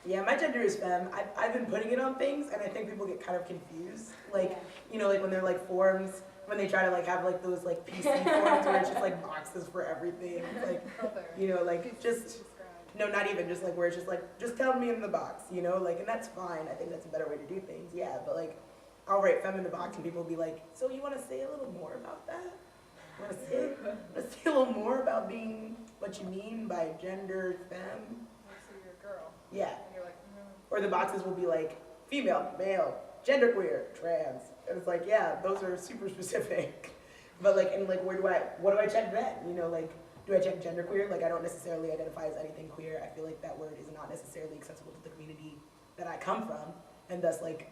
Yeah, my gender is femme. I've been putting it on things, and I think people get kind of confused. Like, Yeah. you know, like when they're like forms, when they try to like have like those like PC forms where it's just like boxes for everything. It's like, you know, like just, no, not even just like where it's just like, just tell me in the box, you know, like, and that's fine. I think that's a better way to do things, yeah. But like, I'll write femme in the box, and people will be like, so you want to say a little more about that? You want to say a little more about being what you mean by gender femme? So you're a girl. Yeah. And you're like, Or the boxes will be like female, male, genderqueer, trans. And it's like, yeah, those are super specific. But like, and like, what do I check then? You know, like, do I check genderqueer? Like, I don't necessarily identify as anything queer. I feel like that word is not necessarily accessible to the community that I come from. And thus, like,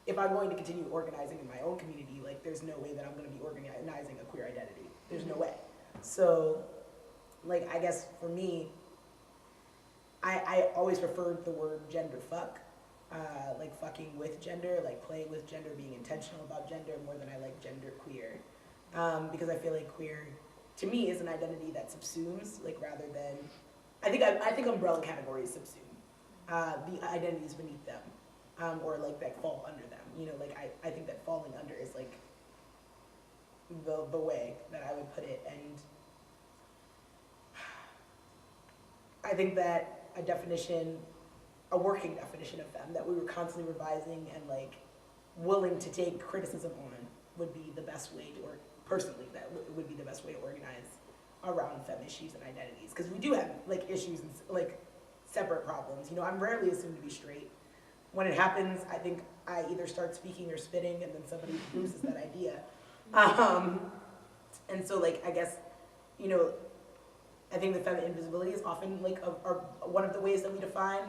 if I'm going to continue organizing in my own community, like, there's no way that I'm going to be organizing a queer identity. There's no way. So, like, I guess for me, I always preferred the word gender fuck, like fucking with gender, like playing with gender, being intentional about gender more than I like gender queer. Because I feel like queer, to me, is an identity that subsumes, like rather than, I think umbrella categories subsume the identities beneath them, or like that fall under them. You know, like I think that falling under is like the way that I would put it, and I think that a working definition of femme that we were constantly revising and like willing to take criticism on would be the best way to work. Personally, that would be the best way to organize around femme issues and identities, because we do have like issues and like separate problems. You know, I'm rarely assumed to be straight. When it happens, I think I either start speaking or spitting, and then somebody loses that idea. And so, like, I guess, you know, I think the femme invisibility is often like one of the ways that we define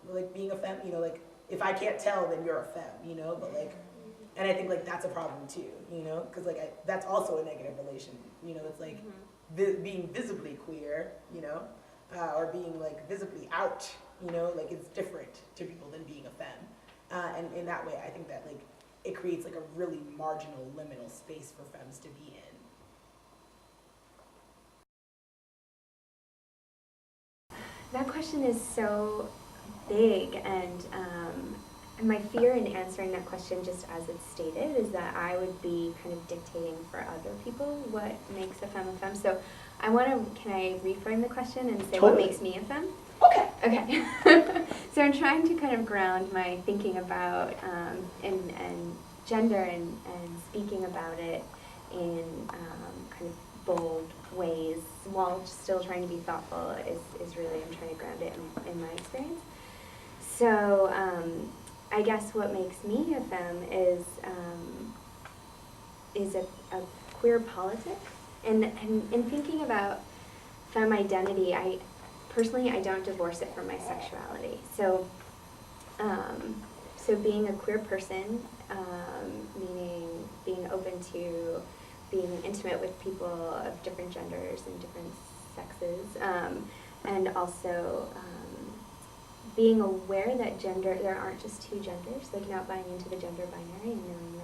like being a femme. You know, like if I can't tell, then you're a femme. You know, but like, and I think like that's a problem too. You know, because like that's also a negative relation. You know, it's like being visibly queer. You know, or being like visibly out. You know, like it's different to people than being a femme. And in that way, I think that like it creates like a really marginal, liminal space for femmes to be in. That question is so big, and my fear in answering that question, just as it's stated, is that I would be kind of dictating for other people what makes a femme. So can I reframe the question and say Totally. What makes me a femme? Okay. Okay. So I'm trying to kind of ground my thinking about and gender and speaking about it in kind of bold ways while still trying to be thoughtful is really, I'm trying to ground it in my experience. So I guess what makes me a femme is a queer politic. And in thinking about femme identity, I don't divorce it from my sexuality. So being a queer person, meaning being open to being intimate with people of different genders and different sexes, and also being aware that there aren't just two genders, like not buying into the gender binary and knowing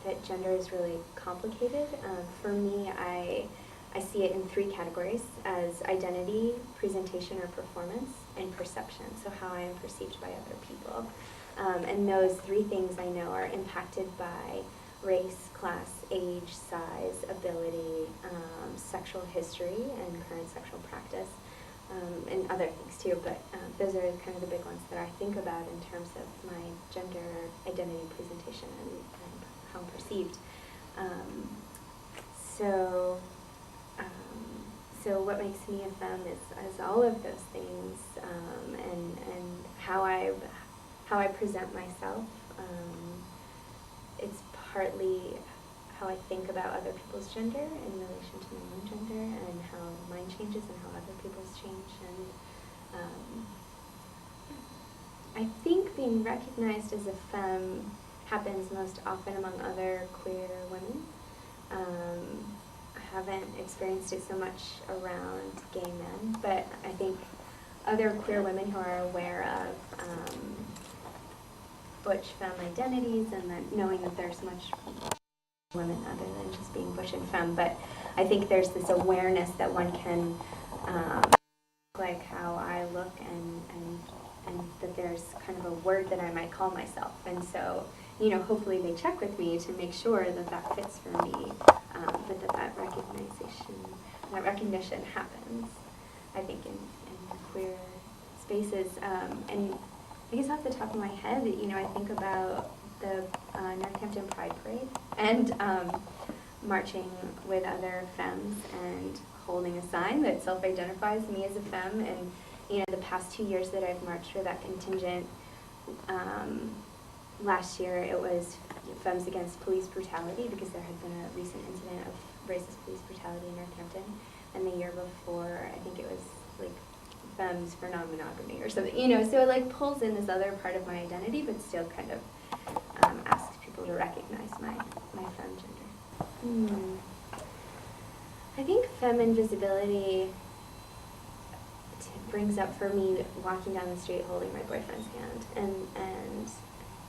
that gender is really complicated. For me, I see it in three categories as identity, presentation or performance, and perception, so how I am perceived by other people. And those three things I know are impacted by race, class, age, size, ability, sexual history, and current sexual practice, and other things too, but those are kind of the big ones that I think about in terms of my gender identity, presentation, and how I'm perceived. So what makes me a femme is all of those things, and how I present myself. It's partly how I think about other people's gender in relation to my own gender, and how mine changes and how other people's change. And I think being recognized as a femme happens most often among other queer women. I haven't experienced it so much around gay men, but I think other queer women who are aware of butch femme identities, and that knowing that there's much women other than just being butch and femme, but I think there's this awareness that one can like how I look and there's kind of a word that I might call myself. And so, you know, hopefully they check with me to make sure that that fits for me, but that recognition happens, I think, in queer spaces. And I guess off the top of my head, you know, I think about the Northampton Pride Parade and marching with other femmes and holding a sign that self-identifies me as a femme. And, you know, the past 2 years that I've marched with that contingent, last year it was Femmes Against Police Brutality, because there had been a recent incident of racist police brutality in Northampton. And the year before, I think it was like Femmes for Non-Monogamy or something, you know, so it like pulls in this other part of my identity, but still kind of asks people to recognize my femme gender. I think femme invisibility brings up for me walking down the street holding my boyfriend's hand,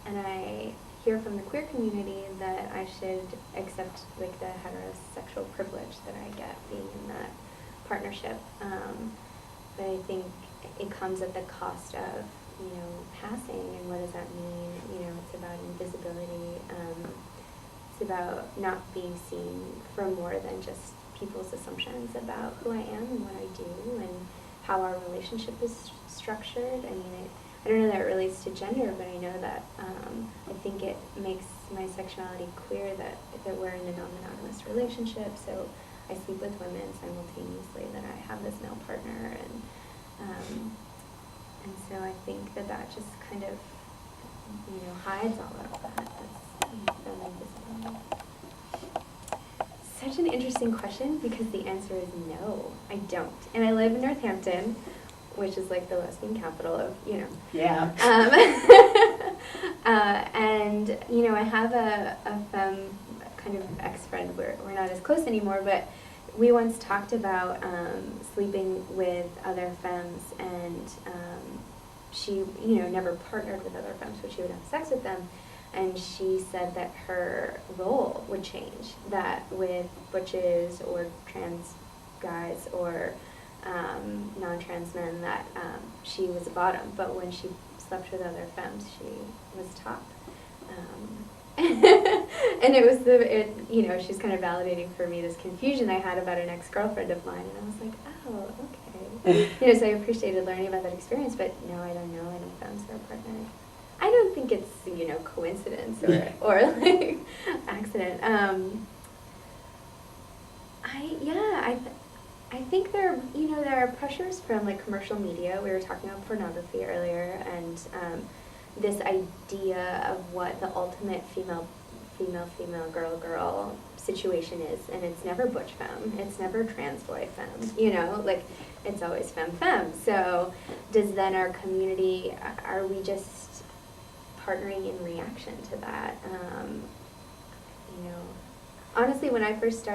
and I hear from the queer community that I should accept like the heterosexual privilege that I get being in that partnership, but I think it comes at the cost of, you know, passing, and what does that mean? You know, it's about invisibility. It's about not being seen for more than just people's assumptions about who I am and what I do and how our relationship is structured. I mean, I don't know that it relates to gender, but I know that I think it makes my sexuality clear that we're in a non-monogamous relationship. So I sleep with women simultaneously, that I have this male partner, and so I think that just kind of, you know, hides all of that. Such an interesting question, because the answer is no, I don't. And I live in Northampton, which is like the lesbian capital of, you know. Yeah. And, you know, I have a femme kind of ex-friend. We're not as close anymore, but we once talked about sleeping with other femmes, and she, you know, never partnered with other femmes, but she would have sex with them. And she said that her role would change, that with butches or trans guys or non-trans men, that she was a bottom, but when she slept with other femmes, she was top. And it was you know, she's kind of validating for me this confusion I had about an ex-girlfriend of mine, and I was like, oh, okay. You know, so I appreciated learning about that experience, but no, I don't know any femmes who are partnered. I don't think it's, you know, coincidence or like accident. I think there are pressures from like commercial media. We were talking about pornography earlier, and this idea of what the ultimate female girl situation is, and it's never butch femme, it's never trans boy femme, you know, like it's always femme. So does then our community, are we just partnering in reaction to that? You know, honestly, when I first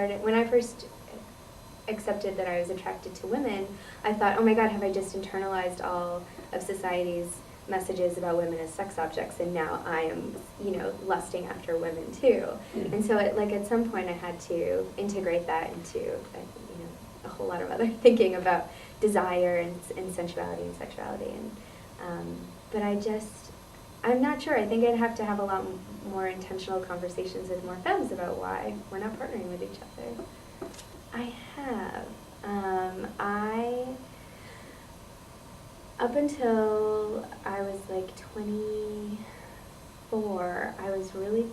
accepted that I was attracted to women, I thought, oh my God, have I just internalized all of society's messages about women as sex objects, and now I am, you know, lusting after women too. Mm-hmm. And so at some point I had to integrate that into, you know, a whole lot of other thinking about desire and sensuality and sexuality. And but I'm not sure. I think I'd have to have a lot more intentional conversations with more femmes about why we're not partnering with each other. I have. Up until I was like 24, I was really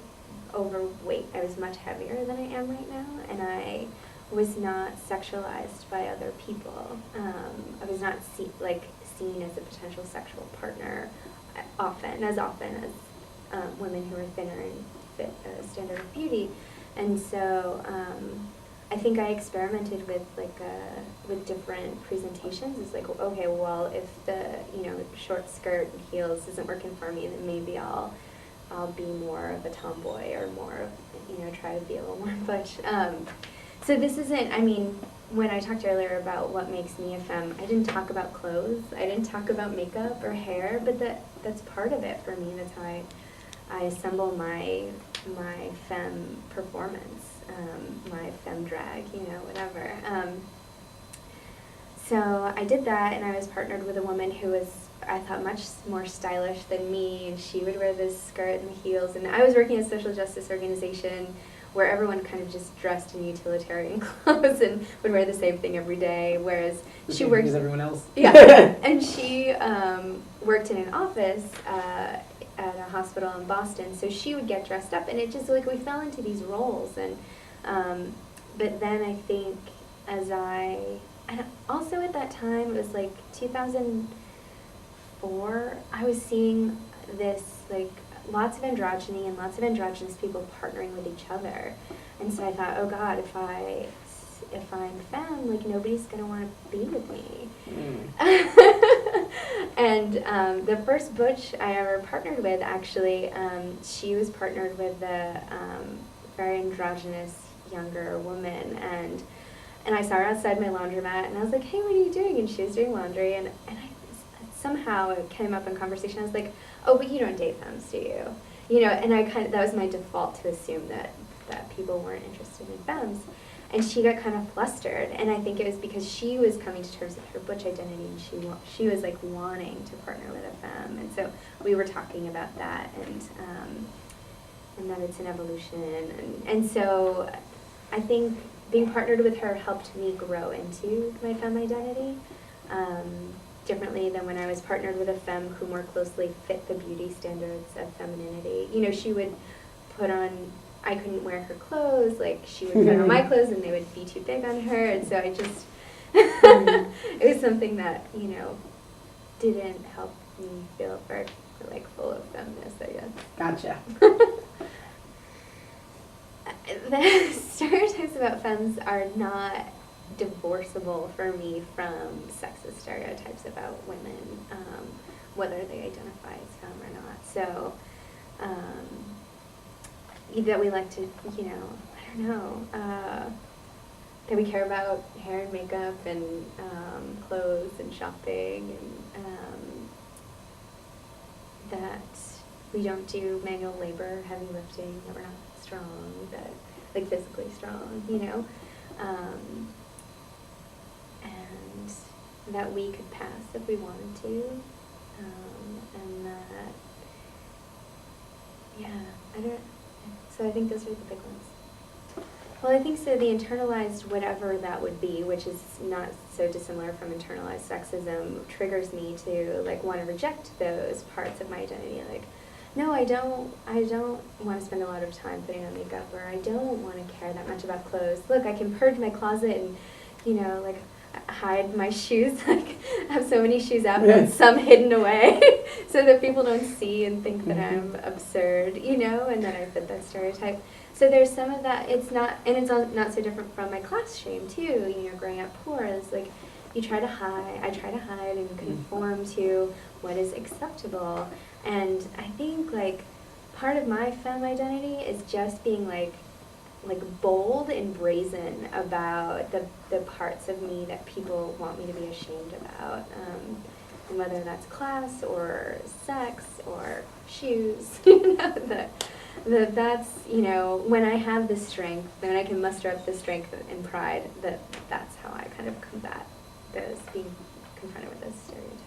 overweight. I was much heavier than I am right now, and I was not sexualized by other people. I was not seen as a potential sexual partner as often as women who are thinner and fit a standard of beauty. And so I think I experimented with with different presentations. It's like, okay, well, if the, you know, short skirt and heels isn't working for me, then maybe I'll be more of a tomboy, or more of, you know, try to be a little more butch. So this isn't, I mean, when I talked earlier about what makes me a femme, I didn't talk about clothes, I didn't talk about makeup or hair, but that's part of it for me. That's how I assemble my femme performance, my femme drag, you know, whatever. so I did that, and I was partnered with a woman who was, I thought, much more stylish than me, and she would wear this skirt and heels, and I was working at a social justice organization where everyone kind of just dressed in utilitarian clothes and would wear the same thing every day, whereas she worked... as everyone else. Yeah, and she worked in an office at a hospital in Boston, so she would get dressed up, and it just, like, we fell into these roles, and but then I think as and also at that time, it was like 2004, I was seeing this, like, lots of androgyny and lots of androgynous people partnering with each other. And so I thought, oh God, if I'm femme, like, nobody's going to want to be with me. And the first butch I ever partnered with, actually, she was partnered with a very androgynous younger woman, and I saw her outside my laundromat, and I was like, hey, what are you doing? And she was doing laundry, and somehow it came up in conversation. I was like, oh, but you don't date femmes, do you? You know, and that was my default to assume that people weren't interested in femmes. And she got kind of flustered, and I think it was because she was coming to terms with her butch identity, and she was like wanting to partner with a femme, and so we were talking about that, and that it's an evolution, and so I think being partnered with her helped me grow into my femme identity differently than when I was partnered with a femme who more closely fit the beauty standards of femininity. You know, she would put on, I couldn't wear her clothes, like she would put on my clothes and they would be too big on her, and so I just, it was something that, you know, didn't help me feel very, like, full of feminist, I guess. Gotcha. The stereotypes about femmes are not divorceable for me from sexist stereotypes about women, whether they identify as femme or not. So, that we like to, you know, I don't know, that we care about hair and makeup and clothes and shopping, and that we don't do manual labor, heavy lifting, that we're not strong, that, like, physically strong, you know, and that we could pass if we wanted to, and that, yeah, so I think those are the big ones. Well, I think so. The internalized whatever that would be, which is not so dissimilar from internalized sexism, triggers me to, like, want to reject those parts of my identity. Like, no, I don't want to spend a lot of time putting on makeup, or I don't want to care that much about clothes. Look, I can purge my closet and, you know, like, hide my shoes. Like, I have so many shoes out, but some hidden away, so that people don't see and think that I'm absurd, you know, and that I fit that stereotype. So there's some of that. It's not, and it's not so different from my class shame too. You know, growing up poor, it's like I try to hide and conform to what is acceptable. And I think, like, part of my femme identity is just being like bold and brazen about the parts of me that people want me to be ashamed about, and whether that's class or sex or shoes, you know, that's, you know, when I have the strength, when I can muster up the strength and pride, that's how I kind of combat those, being confronted with those stereotypes.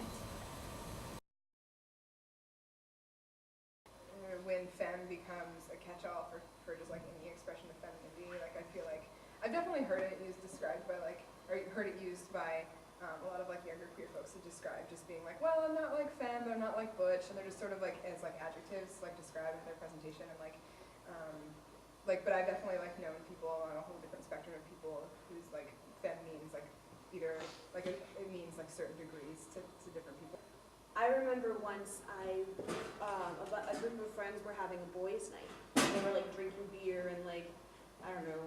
When femme becomes a catch-all for just, like, any expression of femininity, like, I feel like I've definitely heard it described by, like, or heard it used by a lot of, like, younger queer folks to describe just being like, well, I'm not like femme, but I'm not like butch, and they're just sort of, like, as, like, adjectives, like, described in their presentation, and, like, but I've definitely, like, known people on a whole different spectrum of people whose, like, femme means, like, either, like, it means, like, certain degrees to different people. I remember once a group of friends were having a boys' night. They were, like, drinking beer and, like, I don't know,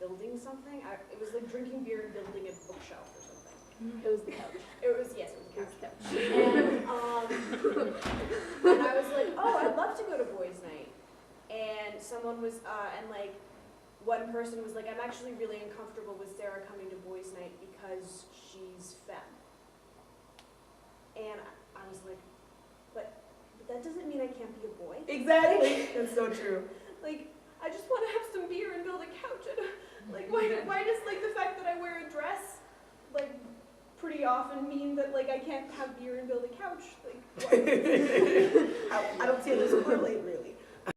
building something. It was like drinking beer and building a bookshelf or something. It was the couch. It was the couch. And I was like, oh, I'd love to go to boys' night. And someone was, and, like, one person was like, I'm actually really uncomfortable with Sarah coming to boys' night because she's femme. And I was like, but that doesn't mean I can't be a boy. Exactly. That's so true. Like, I just want to have some beer and build a couch. And, like, why does, like, the fact that I wear a dress, like, pretty often mean that like I can't have beer and build a couch. Like, what? I don't see how this correlate really.